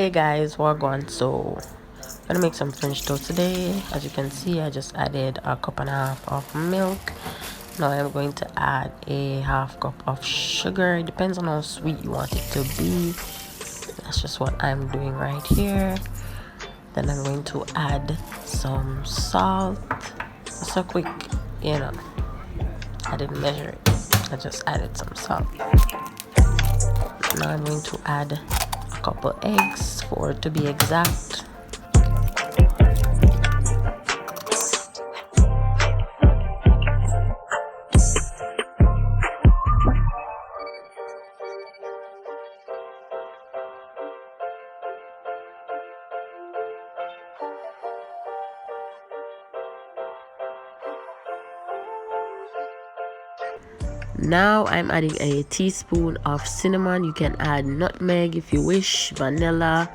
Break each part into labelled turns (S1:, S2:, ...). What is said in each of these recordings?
S1: Hey guys, what going? So I'm gonna make some French toast today. As you can see, I just added a cup and a half of milk. Now I'm going to add a half cup of sugar. It depends on how sweet you want it to be. That's just what I'm doing right here. Then I'm going to add some salt. So quick, you know, I didn't measure it. I just added some salt. Now I'm going to add a couple eggs, 4 to be exact. Now I'm adding a teaspoon of cinnamon. You can add nutmeg if you wish, vanilla,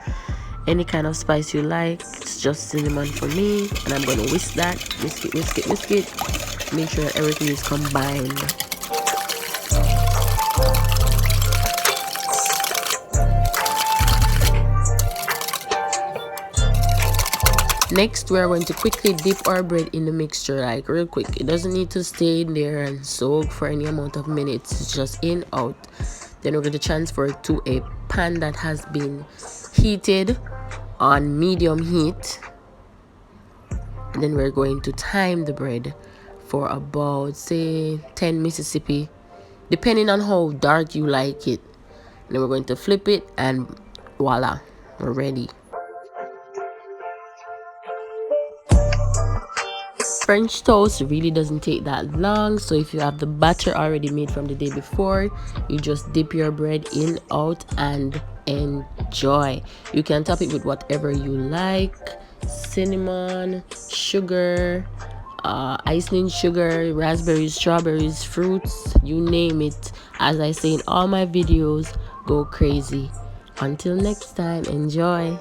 S1: any kind of spice you like. It's just cinnamon for me, and I'm gonna whisk that, whisk it, whisk it, whisk it. Make sure everything is combined. Next, we're going to quickly dip our bread in the mixture, like real quick. It doesn't need to stay in there and soak for any amount of minutes. It's just in, out. Then we're going to transfer it to a pan that has been heated on medium heat. And then we're going to time the bread for about, say, 10 Mississippi, depending on how dark you like it. And then we're going to flip it, and voila, we're ready. French toast really doesn't take that long, so if you have the batter already made from the day before, you just dip your bread in, out, and enjoy. You can top it with whatever you like: cinnamon, sugar, icing sugar, raspberries, strawberries, fruits, you name it. As I say in all my videos, go crazy. Until next time, enjoy.